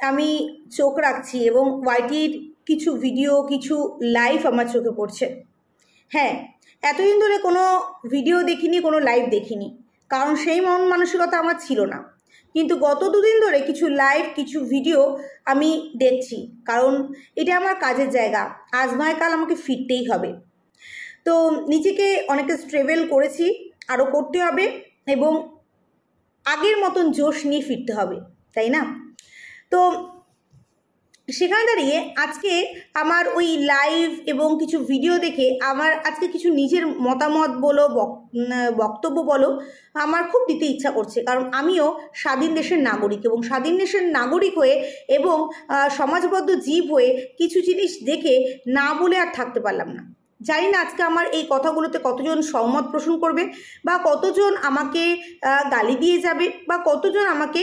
আমি চোখ রাখছি এবং ওয়াইটির কিছু ভিডিও কিছু লাইভ আমার চোখে পড়ছে। হ্যাঁ, এতদিন ধরে কোনো ভিডিও দেখিনি, কোনো লাইভ দেখিনি, কারণ সেই মন মানসিকতা আমার ছিল না। কিন্তু গত দুদিন ধরে কিছু লাইভ কিছু ভিডিও আমি দেখছি, কারণ এটা আমার কাজের জায়গা। আজ নয় কাল আমাকে ফিরতেই হবে। তো নিজেকে অনেকটা স্ট্রেবেল করেছি, আরও করতে হবে এবং আগের মতন জোশ নিয়ে ফিরতে হবে, তাই না? তো সেখানে দাঁড়িয়ে আজকে আমার ওই লাইভ এবং কিছু ভিডিও দেখে আমার আজকে কিছু নিজের মতামত বলো, বক্তব্য বলো, আমার খুব দিতে ইচ্ছা করছে। কারণ আমিও স্বাধীন দেশের নাগরিক এবং স্বাধীন দেশের নাগরিক হয়ে এবং সমাজবদ্ধ জীব হয়ে কিছু জিনিস দেখে না বলে আর থাকতে পারলাম না। জানি না আজকে আমার এই কথাগুলোতে কতজন সহমত পোষণ করবে, বা কতজন আমাকে গালি দিয়ে যাবে, বা কতজন আমাকে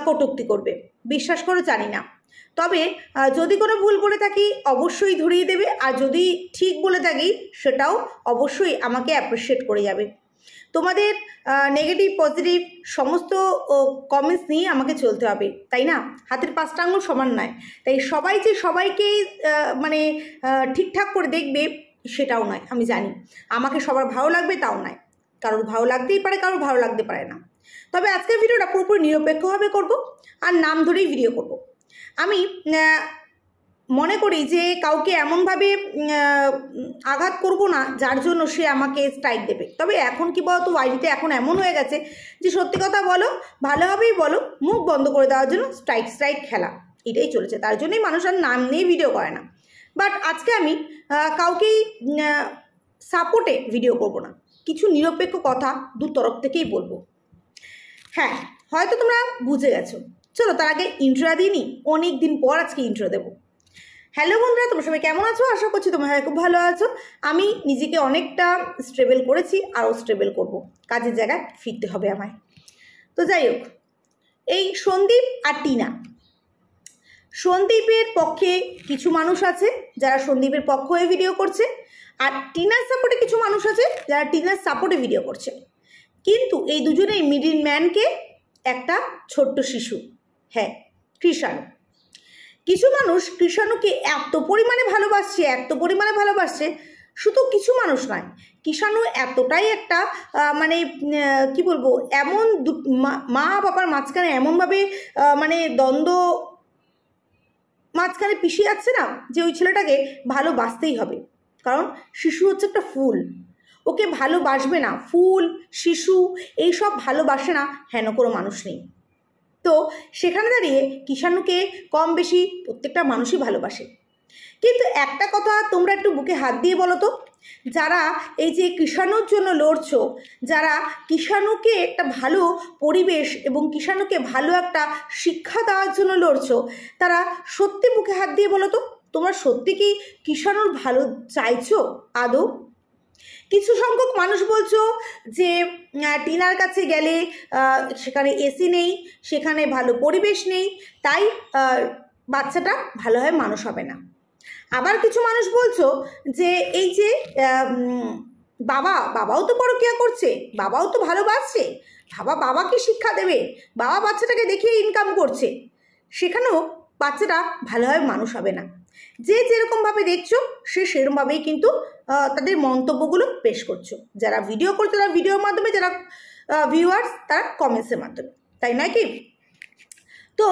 কটূক্তি করবে, বিশ্বাস করে জানি না। তবে যদি কোনো ভুল বলে থাকি অবশ্যই ধরিয়ে দেবে, আর যদি ঠিক বলে থাকি সেটাও অবশ্যই আমাকে অ্যাপ্রিসিয়েট করে যাবে। তোমাদের নেগেটিভ পজিটিভ সমস্ত কমেন্টস নিয়ে আমাকে চলতে হবে, তাই না? হাতের পাঁচটা আঙুল সমান নয়, তাই সবাই যে সবাইকেই মানে ঠিকঠাক করে দেখবে সেটাও নয়। আমি জানি আমাকে সবার ভালো লাগবে তাও নয়, কারোর ভালো লাগতেই পারে, কারোর ভালো লাগতে পারে না। তবে আজকের ভিডিওটা পুরোপুরি নিরপেক্ষভাবে করব আর নাম ধরেই ভিডিও করব। আমি মনে করি যে কাউকে এমনভাবে আঘাত করব না যার জন্য সে আমাকে স্ট্রাইক দেবে। তবে এখন কি বলতো, ওয়াইটিতে এখন এমন হয়ে গেছে যে সত্যি কথা বলো, ভালোভাবেই বলো, মুখ বন্ধ করে দেওয়ার জন্য স্ট্রাইক খেলা এটাই চলেছে। তার জন্যই মানুষ আর নাম নিয়ে ভিডিও করে না। বাট আজকে আমি কাউকেই সাপোর্টে ভিডিও করব না, কিছু নিরপেক্ষ কথা দু তরফ থেকেই বলবো। হ্যাঁ, হয়তো তোমরা বুঝে গেছো। চলো তার আগে ইন্ট্রো দিইনি, অনেক দিন পর আজকে ইন্ট্রো দেবো। হ্যালো বন্ধুরা, তোমরা সবাই কেমন আছো? আশা করছি তোমরা খুব ভালো আছো। আমি নিজেকে অনেকটা স্টেবল করেছি, আরও স্টেবল করব, কাজের জায়গায় ফিরতে হবে আমায়। তো যাই হোক, এই সন্দীপ আর টিনা, সন্দীপের পক্ষে কিছু মানুষ আছে যারা সন্দীপের পক্ষ হয়ে ভিডিও করছে, আর টিনার সাপোর্টে কিছু মানুষ আছে যারা টিনার সাপোর্টে ভিডিও করছে। কিন্তু এই দুজনেই মিডিল ম্যানকে একটা ছোট্ট শিশু, হ্যাঁ কৃষাণু। কিছু মানুষ কৃষাণুকে এত পরিমাণে ভালোবাসছে, শুধু কিছু মানুষ নয়, কৃষাণু এতটাই একটা মানে কি বলবো, এমন মা বাবার মাঝখানে এমনভাবে মানে দ্বন্দ্ব মাঝখানে পিছিয়ে যাচ্ছে না যে ওই ছেলেটাকে ভালোবাসতেই হবে। কারণ শিশু হচ্ছে একটা ফুল, ওকে ভালোবাসবে না? ফুল শিশু এইসব ভালোবাসে না হেন কোনো মানুষ নেই। তো সেখানে দাঁড়িয়ে কৃষাণুকে কম বেশি প্রত্যেকটা মানুষই ভালোবাসে। কিন্তু একটা কথা তোমরা একটু বুকে হাত দিয়ে বলো তো, যারা এই যে কৃষাণুর জন্য লড়ছো, যারা কৃষাণুকে একটা ভালো পরিবেশ এবং কৃষাণুকে ভালো একটা শিক্ষা দেওয়ার জন্য লড়ছো, তারা সত্যি বুকে হাত দিয়ে বলো তো, তোমরা সত্যি কি কৃষাণুর ভালো চাইছো আদৌ? কিছু সংখ্যক মানুষ বলছো যে টিনার কাছে গেলে সেখানে এসি নেই, সেখানে ভালো পরিবেশ নেই, তাই বাচ্চাটা ভালোভাবে মানুষ হবে না। আবার কিছু মানুষ বলছো যে এই যে বাবাও তো পরকীয়া করছে, বাবাও তো ভালোবাসছে, বাবাকে শিক্ষা দেবে, বাবা বাচ্চাটাকে দেখিয়ে ইনকাম করছে, সেখানেও বাচ্চাটা ভালোভাবে মানুষ হবে না। যে যেরকমভাবে দেখছো সে সেরকমভাবেই কিন্তু তাদের মন্তব্যগুলো পেশ করছো। যারা ভিডিও করছে তারা ভিডিওর মাধ্যমে, যারা ভিউয়ার্স তারা কমেন্টসের মাধ্যমে, তাই নয় কি? তো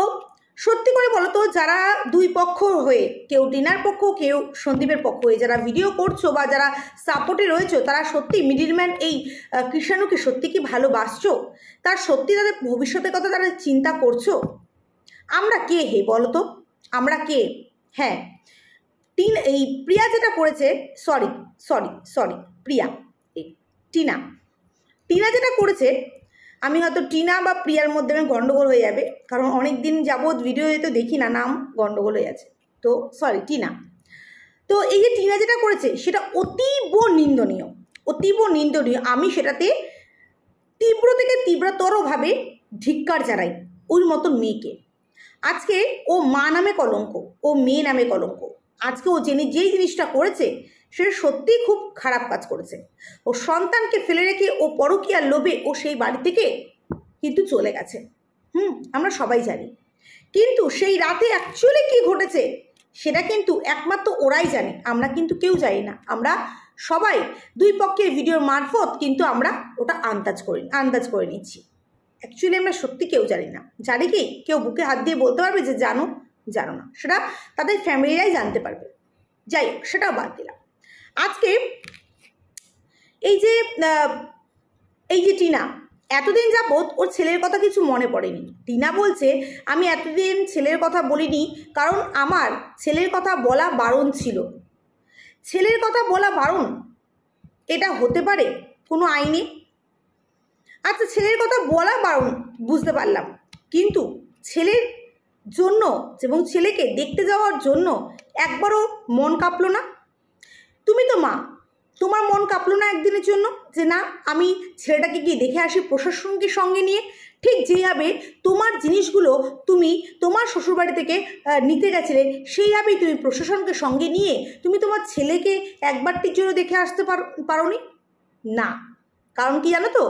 সত্যি করে বলো তো, যারা দুই পক্ষ হয়ে, কেউ টিনার পক্ষ কেউ সন্দীপের পক্ষ হয়ে যারা ভিডিও করছো বা যারা সাপোর্টে রয়েছো, তারা সত্যি মিডিলম্যান এই কৃষাণুকে সত্যি কি ভালোবাসছো? তার সত্যি তাদের ভবিষ্যতের কথা তারা চিন্তা করছো? আমরা কে হে বলো তো, আমরা কে? হ্যাঁ, এই প্রিয়া যেটা করেছে, সরি প্রিয়া, টিনা যেটা করেছে, আমি হয়তো টিনা বা প্রিয়ার মধ্যে আমি গণ্ডগোল হয়ে যাবে, কারণ অনেক দিন যাবৎ ভিডিও তো দেখি না, নাম গণ্ডগোল হয়ে আছে, তো সরি টিনা। তো এই যে টিনা যেটা করেছে সেটা অতীব নিন্দনীয়। আমি সেটাতে তীব্র থেকে তীব্রতরভাবে ধিক্কার জানাই ওই মতন মেয়েকে। আজকে ও মা নামে কলঙ্ক, ও মেয়ে নামে কলঙ্ক। আজকে ও যেই জিনিসটা করেছে সেটা সত্যিই খুব খারাপ কাজ করেছে। ও সন্তানকে ফেলে রেখে ও পরকীয়ার লোভে ও সেই বাড়ি থেকে কিন্তু চলে গেছে। আমরা সবাই জানি। কিন্তু সেই রাতে অ্যাকচুয়ালি কী ঘটেছে সেটা কিন্তু একমাত্র ওরাই জানে, আমরা কিন্তু কেউ জানি না। আমরা সবাই দুই পক্ষের ভিডিওর মারফত কিন্তু আমরা ওটা আন্দাজ করে নিচ্ছি। অ্যাকচুয়ালি আমরা সত্যি কেউ জানি না। জানি কি কেউ বুকে হাত দিয়ে বলতে পারবে যে জানো না, সেটা তাদের ফ্যামিলিরাই জানতে পারবে। যাই হোক, সেটাও বাদ দিলাম। আজকে এই যে টিনা এতদিন যাবৎ ওর ছেলের কথা কিছু মনে পড়েনি। টিনা বলছে আমি এতদিন ছেলের কথা বলিনি কারণ আমার ছেলের কথা বলা বারণ ছিল। ছেলের কথা বলা বারণ এটা হতে পারে কোনো আইনে? আচ্ছা, ছেলের কথা বলা বারণ বুঝতে পারলাম, কিন্তু ছেলের জন্য এবং ছেলেকে দেখতে যাওয়ার জন্য একবারও মন কাঁপলো না? তুমি তো মা, তোমার মন কাঁপলো না একদিনের জন্য যে না আমি ছেলেটাকে গিয়ে দেখে আসি প্রশাসনকে সঙ্গে নিয়ে? ঠিক যেভাবে তোমার জিনিসগুলো তুমি তোমার শ্বশুরবাড়ি থেকে নিতে গেছিলে, সেইভাবেই তুমি প্রশাসনকে সঙ্গে নিয়ে তুমি তোমার ছেলেকে একবারটির জন্য দেখে আসতে পারোনি না। কারণ কি জানো তো?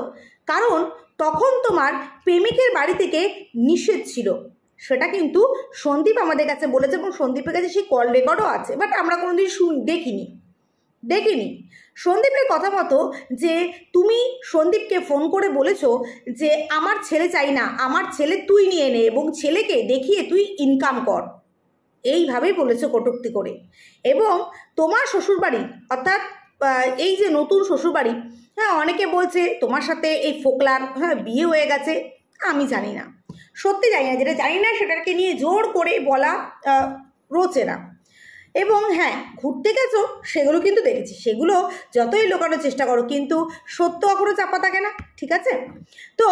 কারণ তখন তোমার প্রেমিকের বাড়ি থেকে নিষেধ ছিল। সেটা কিন্তু সন্দীপ আমাদের কাছে বলেছে এবং সন্দীপের কাছে সেই কল রেকর্ডও আছে, বাট আমরা কোনোদিন দেখিনি। সন্দীপের কথা মতো যে তুমি সন্দীপকে ফোন করে বলেছো যে আমার ছেলে চাই না, আমার ছেলে তুই নিয়ে নে এবং ছেলেকে দেখিয়ে তুই ইনকাম কর, এইভাবেই বলেছো কটূক্তি করে। এবং তোমার শ্বশুরবাড়ি অর্থাৎ এই যে নতুন শ্বশুরবাড়ি, হ্যাঁ অনেকে বলছে তোমার সাথে এই ফোকলার বিয়ে হয়ে গেছে। আমি জানি না, সত্যি জানি না। যেটা জানি না সেটাকে নিয়ে জোর করে বলা রোচে না। এবং হ্যাঁ, ঘুরতে গেছো সেগুলো কিন্তু দেখেছি, সেগুলো যতই লুকানোর চেষ্টা করো কিন্তু সত্য কখনো চাপা থাকে না, ঠিক আছে? তো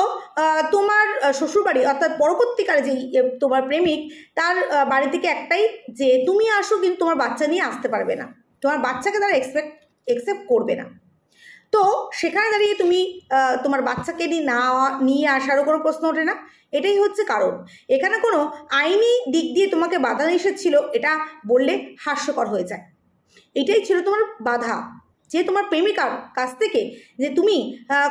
তোমার শ্বশুরবাড়ি অর্থাৎ পরবর্তীকালে যেই তোমার প্রেমিক, তার বাড়ি থেকে একটাই যে তুমি আসো, কিন্তু তোমার বাচ্চা নিয়ে আসতে পারবে না, তোমার বাচ্চাকে তারা একসেপ্ট করবে না। তো সেখানে দাঁড়িয়ে তুমি তোমার বাচ্চাকে নিয়ে আসারও কোনো প্রশ্ন ওঠে না। এটাই হচ্ছে কারণ। এখানে কোনো আইনি দিক দিয়ে তোমাকে বাধা নিষেধ ছিল, এটা বললে হাস্যকর হয়ে যায়। এটাই ছিল তোমার বাধা, যে তোমার প্রেমিকার কাছ থেকে যে তুমি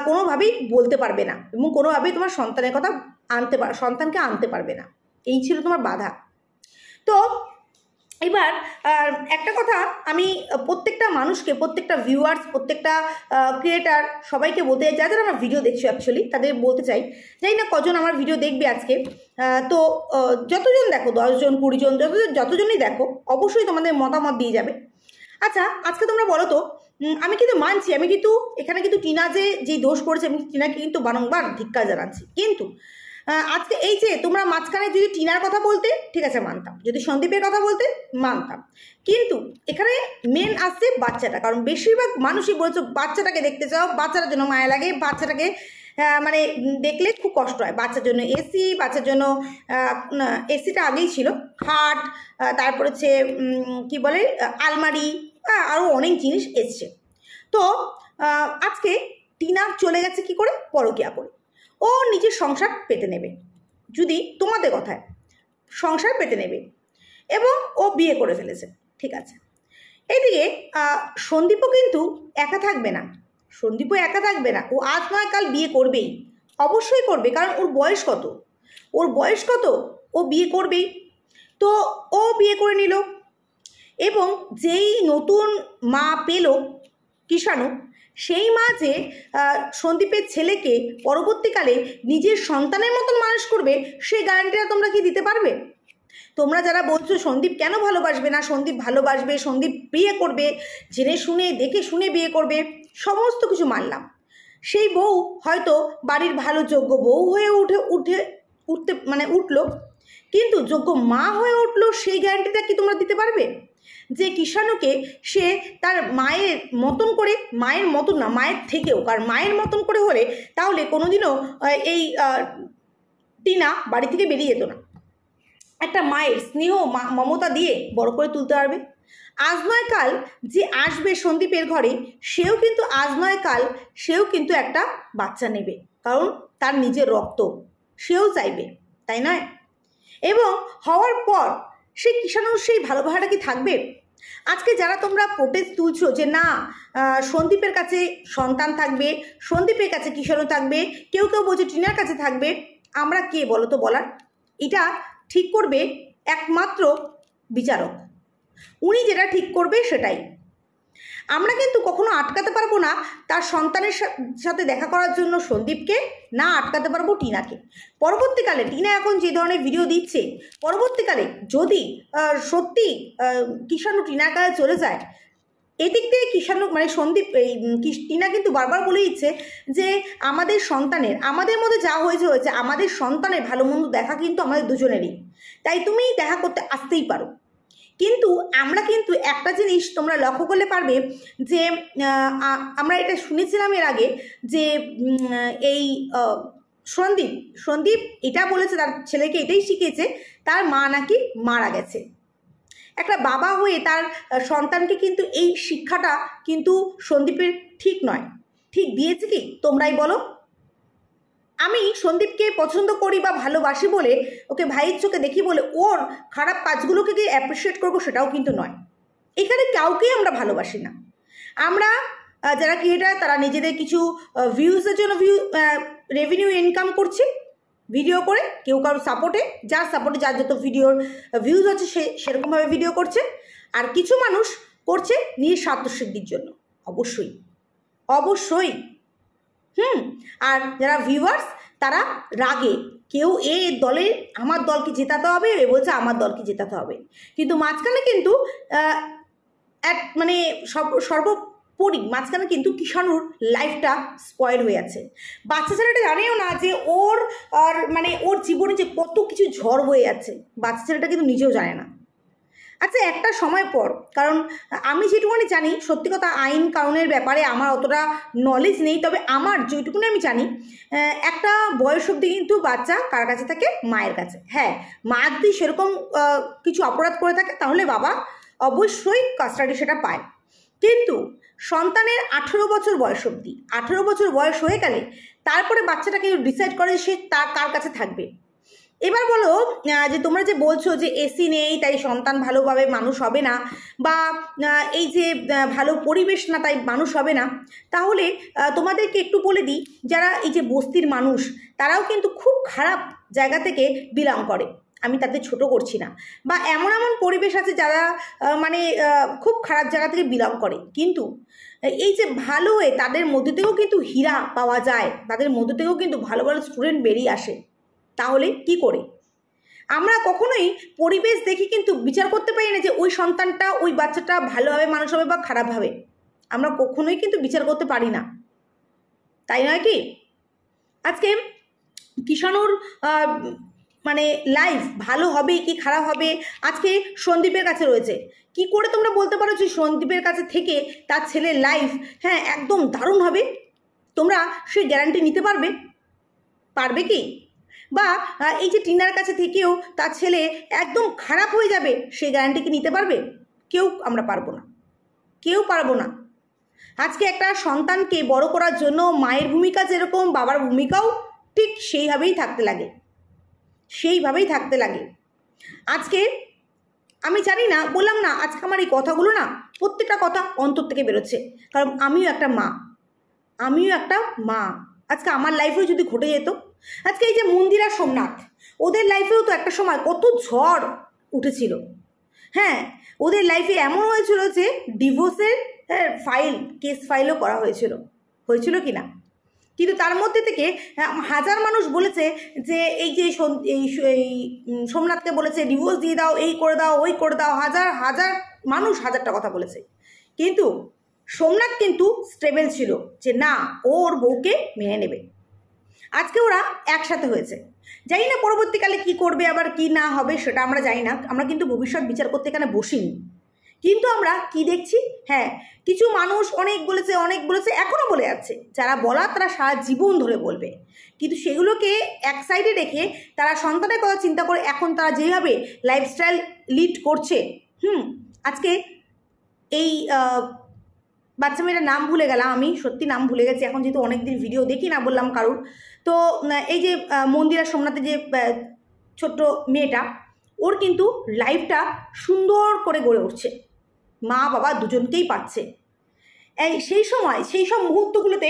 কোনোভাবেই বলতে পারবে না এবং কোনোভাবেই তোমার সন্তানকে আনতে পারবে না, এই ছিল তোমার বাধা। তো এবার একটা কথা আমি প্রত্যেকটা মানুষকে, প্রত্যেকটা ভিউয়ার্স, প্রত্যেকটা ক্রিয়েটার সবাইকে বলতে চাই, যারা আমার ভিডিও দেখছো অ্যাকচুয়ালি তাদের বলতে চাই, জানি না কজন আমার ভিডিও দেখবে আজকে। তো যতজন দেখো, 10 জন 20 জন, যতজনই দেখো অবশ্যই তোমাদের মতামত দিয়ে যাবে। আচ্ছা, আজকে তোমরা বলো তো, আমি কিন্তু মানছি, আমি কিন্তু এখানে কিন্তু টিনা যে দোষ করেছে আমি টিনাকে কিন্তু বারংবার ধিক্কার জানাচ্ছি। কিন্তু আজকে এই যে তোমরা মাঝখানে যদি টিনার কথা বলতে ঠিক আছে মানতাম, যদি সন্দীপের কথা বলতে মানতাম, কিন্তু এখানে মেন আসছে বাচ্চাটা। কারণ বেশিরভাগ মানুষই বলছো বাচ্চাটাকে দেখতে চাও, বাচ্চাটার জন্য মায়া লাগে, বাচ্চাটাকে মানে দেখলে খুব কষ্ট হয়। বাচ্চার জন্য এসি, বাচ্চার জন্য এসিটা আগেই ছিল, খাট, তারপর হচ্ছে কী বলে আলমারি, আরও অনেক জিনিস এসছে। তো আজকে টিনা চলে গেছে কি করে? পরকীয়া করে। ও নিজের সংসার পেতে নেবে, যদি তোমাদের কথায় সংসার পেতে নেবে, এবং ও বিয়ে করে ফেলেছে, ঠিক আছে। এদিকে সন্দীপও কিন্তু একা থাকবে না, ও আজ নয় কাল বিয়ে করবেই, অবশ্যই করবে। কারণ ওর বয়স কত, ও বিয়ে করবেই। তো ও বিয়ে করে নিল, এবং যেই নতুন মা পেল কিষাণু, সেই মা যে সন্দীপের ছেলেকে পরবর্তীকালে নিজের সন্তানের মতন মানুষ করবে, সেই গ্যারান্টিটা তোমরা কি দিতে পারবে? তোমরা যারা বলছো সন্দীপ কেন ভালোবাসবে না, সন্দীপ ভালোবাসবে, সন্দীপ বিয়ে করবে, জেনে শুনে দেখে শুনে বিয়ে করবে, সমস্ত কিছু মানলাম। সেই বউ হয়তো বাড়ির ভালো যোগ্য বউ হয়ে উঠলো, কিন্তু যোগ্য মা হয়ে উঠলো, সেই গ্যারান্টিটা কি তোমরা দিতে পারবে? যে কিষাণুকে সে তার মায়ের মতন করে, মায়ের মতন না, মায়ের থেকেও, কারণ মায়ের মতন করে হলে তাহলে কোনোদিনও এই টিনা বাড়ি থেকে বেরিয়ে যেত না। একটা মায়ের স্নেহ মমতা দিয়ে বড় করে তুলতে পারবে। আজ নয় কাল যে আসবে সন্দীপের ঘরে, সেও কিন্তু একটা বাচ্চা নেবে, কারণ তার নিজের রক্ত, সেও চাইবে, তাই নয়? এবং হওয়ার পর সেই কিষাণুর সেই ভালোবাসাটা কি থাকবে? আজকে যারা তোমরা প্রোটেস্ট তুলছো যে না সন্দীপের কাছে সন্তান থাকবে, সন্দীপের কাছে কিষাণু থাকবে, কেউ বলছে টিনার কাছে থাকবে, আমরা কে বলো তো বলার? এটা ঠিক করবে একমাত্র বিচারক। উনি যেটা ঠিক করবে সেটাই। আমরা কিন্তু কখনো আটকাতে পারবো না তার সন্তানের সাথে দেখা করার জন্য সন্দীপকে, না আটকাতে পারবো টিনাকে। পরবর্তীকালে টিনা এখন যে ধরনের ভিডিও দিচ্ছে, পরবর্তীকালে যদি সত্যি কিষাণু টিনার কাছে চলে যায়, এদিক থেকে কিষাণু মানে সন্দীপ টিনা কিন্তু বারবার বলে দিচ্ছে যে আমাদের সন্তানের, আমাদের মধ্যে যা হয়েছে হয়েছে, আমাদের সন্তানের ভালো মন্দ দেখা কিন্তু আমাদের দুজনেরই, তাই তুমি দেখা করতে আসতেই পারো। কিন্তু আমরা কিন্তু একটা জিনিস তোমরা লক্ষ্য করলে পারবে যে আমরা এটা শুনেছিলাম এর আগে যে এই সন্দীপ এটা বলেছে, তার ছেলেকে এটাই শিখিয়েছে, তার মা নাকি মারা গেছে। একটা বাবা হয়ে তার সন্তানকে কিন্তু এই শিক্ষাটা কিন্তু সন্দীপের ঠিক নয়। ঠিক দিয়েছে কি তোমরাই বলো? আমি সন্দীপকে পছন্দ করি বা ভালোবাসি বলে, ওকে ভাইয়ের চোখে দেখি বলে ওর খারাপ কাজগুলোকে যে অ্যাপ্রিসিয়েট করবো সেটাও কিন্তু নয়। এখানে কাউকেই আমরা ভালোবাসি না। আমরা যারা ক্রিয়েটার তারা নিজেদের কিছু ভিউজের জন্য রেভিনিউ ইনকাম করছে ভিডিও করে, কেউ কারো সাপোর্টে, যার সাপোর্টে যার যত ভিডিওর ভিউজ হচ্ছে সে সেরকমভাবে ভিডিও করছে, আর কিছু মানুষ করছে নিজের স্বার্থসিদ্ধির জন্য। অবশ্যই অবশ্যই আর যারা ভিউয়ার্স তারা রাগে, কেউ এ দলে আমার দলকে জেতাতে হবে, এ বলছে আমার দলকে জেতাতে হবে, কিন্তু মাঝখানে কিন্তু মানে সর্বোপরি মাঝখানে কিন্তু কিষাণুর লাইফটা স্পয়েল হয়ে আছে। বাচ্চা ছেলেটা জানেও না যে ওর মানে ওর জীবনে যে কত কিছু ঝড় হয়ে যাচ্ছে, বাচ্চা ছেলেটা কিন্তু নিজেও জানে না। আচ্ছা, একটা সময় পর, কারণ আমি যেটুকুনি জানি, সত্যি কথা আইন কানুনের ব্যাপারে আমার অতটা নলেজ নেই, তবে আমার যেটুকুনি আমি জানি, একটা বয়স অবধি কিন্তু বাচ্চা কার কাছে থাকে? মায়ের কাছে। হ্যাঁ, মা যদি সেরকম কিছু অপরাধ করে থাকে তাহলে বাবা অবশ্যই কাস্টাডি সেটা পায়, কিন্তু সন্তানের 18 বছর বয়স অবধি, 18 বছর বয়স হয়ে গেলে তারপরে বাচ্চাটাকে ডিসাইড করে সে তার কার কাছে থাকবে। এবার বলো যে তোমরা যে বলছো যে এসি নেই তাই সন্তান ভালোভাবে মানুষ হবে না, বা এই যে ভালো পরিবেশ না তাই মানুষ হবে না, তাহলে তোমাদেরকে একটু বলে দিই, যারা এই যে বস্তির মানুষ তারাও কিন্তু খুব খারাপ জায়গা থেকে বিলং করে, আমি তাদের ছোট করছি না, বা এমন এমন পরিবেশ আছে যারা মানে খুব খারাপ জায়গা থেকে বিলং করে, কিন্তু এই যে ভালো হয়ে তাদের মধ্যে থেকেও কিন্তু হীরা পাওয়া যায়, তাদের মধ্যে থেকেও কিন্তু ভালো ভালো স্টুডেন্ট বেরিয়ে আসে। তাহলে কি করে? আমরা কখনোই পরিবেশ দেখে কিন্তু বিচার করতে পারি না যে ওই সন্তানটা, ওই বাচ্চাটা ভালোভাবে মানুষ হবে বা খারাপভাবে, আমরা কখনোই কিন্তু বিচার করতে পারি না, তাই নয় কি? আজকে কিষাণুর মানে লাইফ ভালো হবে কি খারাপ হবে আজকে সন্দীপের কাছে রয়েছে। কি করে তোমরা বলতে পারো যে সন্দীপের কাছে থেকে তার ছেলের লাইফ হ্যাঁ একদম দারুণ হবে? তোমরা সেই গ্যারান্টি নিতে পারবে কি? বা এই যে টিনার কাছে থেকেও তার ছেলে একদম খারাপ হয়ে যাবে সেই গ্যারান্টি কি নিতে পারবে? কেউ আমরা পারবো না, কেউ পারবো না। আজকে একটা সন্তানকে বড় করার জন্য মায়ের ভূমিকা যেরকম, বাবার ভূমিকাও ঠিক সেইভাবেই থাকতে লাগে, সেইভাবেই থাকতে লাগে। আজকে আমি জানি না, বললাম না আজকে আমার এই কথাগুলো না প্রত্যেকটা কথা অন্তর থেকে বেরোচ্ছে, কারণ আমিও একটা মা। আজকে আমার লাইফেও যদি ঘটে যেত, আজকে এই যে মন্দিরা সোমনাথ, ওদের লাইফেও তো একটা সময় কত ঝড় উঠেছিল। হ্যাঁ, ওদের লাইফে এমন হয়েছিল যে ডিভোর্সের কেস ফাইলও করা হয়েছিল কি না? কিন্তু তার মধ্যে থেকে হাজার মানুষ বলেছে যে এই যে সোমনাথকে বলেছে ডিভোর্স দিয়ে দাও, এই করে দাও, ওই করে দাও, হাজার মানুষ হাজারটা কথা বলেছে, কিন্তু সোমনাথ কিন্তু স্টেবল ছিল যে না, ওর বউকে মেনে নেবে। আজকে ওরা একসাথে হয়েছে, জানি না পরবর্তীকালে কি করবে আবার কি না হবে সেটা আমরা জানি না, আমরা কিন্তু ভবিষ্যৎ বিচার করতে এখানে বসিনি। কিন্তু আমরা কি দেখছি, হ্যাঁ কিছু মানুষ অনেক বলেছে এখনও বলে যাচ্ছে, যারা বলার তারা সারা জীবন ধরে বলবে, কিন্তু সেগুলোকে এক সাইডে রেখে তারা সন্তানের কথা চিন্তা করে এখন তারা যেভাবে লাইফস্টাইল লিড করছে, আজকে এই বাচ্চা মেয়েটার নাম ভুলে গেলাম, আমি সত্যি নাম ভুলে গেছি এখন, যেহেতু অনেকদিন ভিডিও দেখি না বললাম কারুর। তো এই যে মন্দিরা সোমনাথের যে ছোট্ট মেয়েটা, ওর কিন্তু লাইফটা সুন্দর করে গড়ে উঠছে, মা বাবা দুজনকেই পাচ্ছে। সেই সব মুহূর্তগুলোতে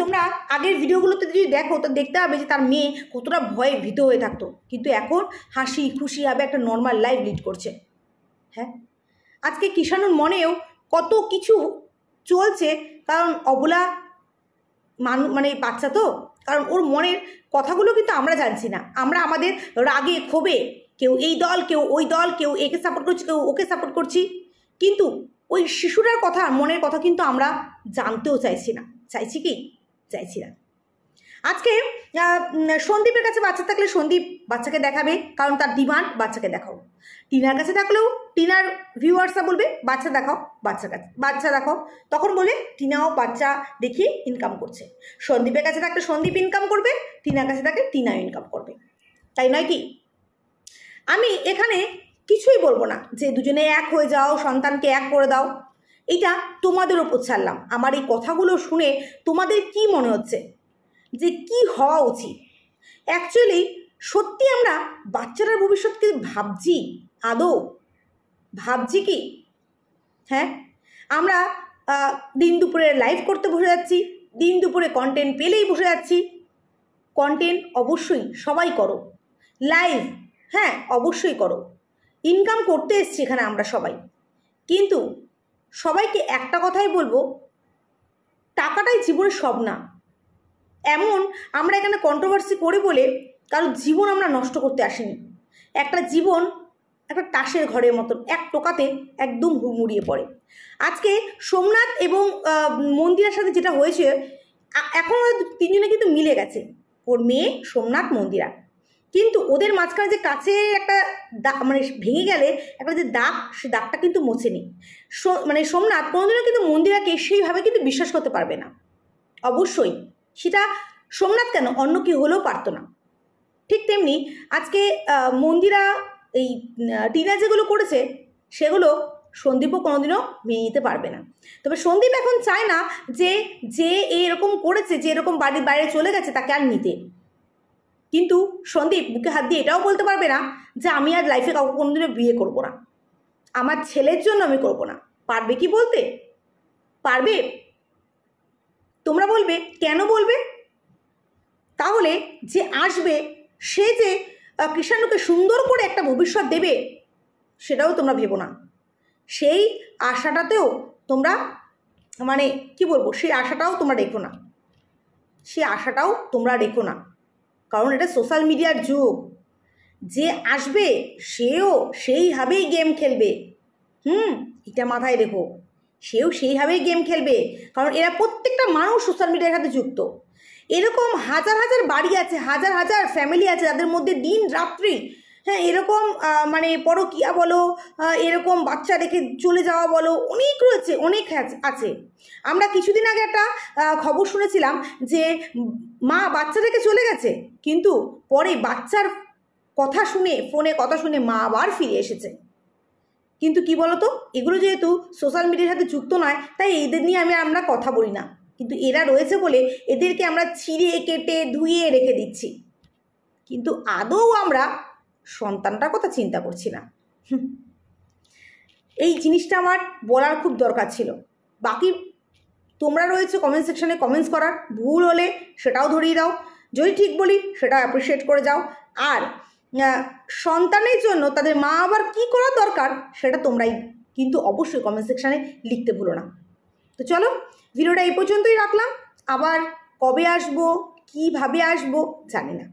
তোমরা আগের ভিডিওগুলোতে যদি দেখো তো দেখতে হবে যে তার মেয়ে কতটা ভয়ে ভীত হয়ে থাকতো, কিন্তু এখন হাসি খুশিভাবে একটা নর্মাল লাইফ লিড করছে। হ্যাঁ, আজকে কিষাণুর মনেও কত কিছু চলছে, কারণ অবলা মানে বাচ্চা তো, কারণ ওর মনের কথাগুলো কিন্তু আমরা জানছি না। আমরা আমাদের রাগে ক্ষোভে কেউ এই দল, কেউ ওই দল, কেউ একে সাপোর্ট করছি, কেউ ওকে সাপোর্ট করছি, কিন্তু ওই শিশুটার কথা, মনের কথা কিন্তু আমরা জানতেও চাইছি না। চাইছি কি? চাইছি না। আজকে সন্দীপের কাছে বাচ্চা থাকলে সন্দীপ বাচ্চাকে দেখাবে, কারণ তার ডিমান্ড বাচ্চাকে দেখাও। টিনার কাছে থাকলেও টিনার ভিউয়ার্সরা বলবে বাচ্চা দেখাও, বাচ্চা দেখাও, তখন বলে টিনাও বাচ্চা দেখিয়ে ইনকাম করছে। সন্দীপের কাছে থাকলে সন্দীপ ইনকাম করবে, টিনার কাছে থাকলে টিনাও ইনকাম করবে, তাই নয় কি? আমি এখানে কিছুই বলবো না যে দুজনে এক হয়ে যাও, সন্তানকে এক করে দাও, এটা তোমাদের ওপর ছাড়লাম। আমার এই কথাগুলো শুনে তোমাদের কি মনে হচ্ছে যে কি হওয়া উচিত? অ্যাকচুয়ালি সত্যি আমরা বাচ্চাটার ভবিষ্যৎকে ভাবছি? আদৌ ভাবছি কি? হ্যাঁ, আমরা দিন দুপুরে লাইভ করতে বসে যাচ্ছি, দিন দুপুরে কন্টেন্ট পেলেই বসে যাচ্ছি। কন্টেন্ট অবশ্যই সবাই করো, লাইভ হ্যাঁ অবশ্যই করো, ইনকাম করতে এসছি এখানে আমরা সবাই, কিন্তু সবাইকে একটা কথাই বলবো, টাকাটাই জীবনের সব না। এমন আমরা এখানে কন্ট্রোভার্সি করি বলে কারণ জীবন আমরা নষ্ট করতে আসিনি। একটা জীবন একটা তাসের ঘরের মতন, এক টোকাতে একদম হুড়মুড়িয়ে পড়ে। আজকে সোমনাথ এবং মন্দিরার সাথে যেটা হয়েছে, এখন তিনজনে কিন্তু মিলে গেছে, ওর মেয়ে সোমনাথ, মন্দিরা, কিন্তু ওদের মাঝখানে যে কাছে একটা দাগ মানে ভেঙে গেলে একটা যে দাগ, সে দাগটা কিন্তু মোছেনি। মানে সোমনাথ কোনোদিনও কিন্তু মন্দিরাকে সেইভাবে কিন্তু বিশ্বাস করতে পারবে না। অবশ্যই সেটা সোমনাথ কেন, অন্য কি হলেও পারতো না। ঠিক তেমনি আজকে মন্দিরা এই টিনা যেগুলো করেছে সেগুলো সন্দীপও কোনোদিনও মেনে নিতে পারবে না। তবে সন্দীপ এখন চায় না যে এরকম করেছে, যে এরকম বাড়ির বাইরে চলে গেছে তাকে আর নিতে, কিন্তু সন্দীপ বুকে হাত দিয়ে এটাও বলতে পারবে না যে আমি আর লাইফে কাউকে কোনোদিনও বিয়ে করবো না, আমার ছেলের জন্য আমি করবো না। পারবে কি বলতে? পারবে? তোমরা বলবে কেন বলবে? তাহলে যে আসবে সে যে কিষাণুকে সুন্দর করে একটা ভবিষ্যৎ দেবে সেটাও তোমরা ভেবো না। সেই আশাটাতেও তোমরা মানে কি বলবো, সেই আশাটাও তোমরা রেখো না, সেই আশাটাও তোমরা রেখো না, কারণ এটা সোশ্যাল মিডিয়ার যুগ। যে আসবে সেও সেইভাবেই গেম খেলবে। এটা মাথায় রেখো, সেও সেইভাবেই গেম খেলবে, কারণ এরা প্রত্যেকটা মানুষ সোশ্যাল মিডিয়ার সাথে যুক্ত। এরকম হাজার হাজার বাড়ি আছে, হাজার হাজার ফ্যামিলি আছে যাদের মধ্যে দিন রাত্রি হ্যাঁ এরকম মানে পরকীয়া বলো, এরকম বাচ্চা রেখে চলে যাওয়া বলো, অনেক রয়েছে, অনেক আছে। আমরা কিছুদিন আগে একটা খবর শুনেছিলাম যে মা বাচ্চা রেখে চলে গেছে, কিন্তু পরে বাচ্চার কথা শুনে, ফোনে কথা শুনে মা আবার ফিরে এসেছে। কিন্তু কি বলতো, এগুলো যেহেতু সোশ্যাল মিডিয়ার সাথে যুক্ত নয়, তাই এদের নিয়ে আমরা কথা বলি না, কিন্তু এরা রয়েছে বলে এদেরকে আমরা ছিঁড়ে কেটে ধুয়ে রেখে দিচ্ছি, কিন্তু আদৌ আমরা সন্তানটার কথা চিন্তা করছি না। এই জিনিসটা আমার বলার খুব দরকার ছিল। বাকি তোমরা রয়েছে কমেন্ট সেকশনে কমেন্টস করার, ভুল হলে সেটাও ধরিয়ে দাও, যদি ঠিক বলি সেটাও অ্যাপ্রিসিয়েট করে যাও, আর সন্তানের জন্য তাদের মা আবার কী করা দরকার সেটা তোমরাই কিন্তু অবশ্যই কমেন্ট সেকশানে লিখতে ভুলো না। তো চলো ভিডিওটা এই পর্যন্তই রাখলাম, আবার কবে আসবো কীভাবে আসবো জানি না,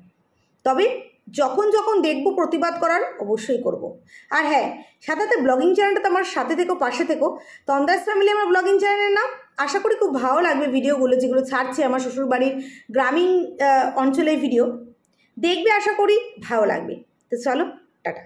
তবে যখন যখন দেখবো প্রতিবাদ করার অবশ্যই করব। আর হ্যাঁ, সাথে ব্লগিং চ্যানেলটা তো আমার সাথে থেকো, পাশে থেকো। তন্দ্রাস ফ্যামিলি আমার ব্লগিং চ্যানেলের নাম। আশা করি খুব ভালো লাগবে ভিডিওগুলো, যেগুলো ছাড়ছি আমার শ্বশুরবাড়ির গ্রামীণ অঞ্চলের ভিডিও দেখবে, আশা করি ভালো লাগবে। তো চলো টাটা।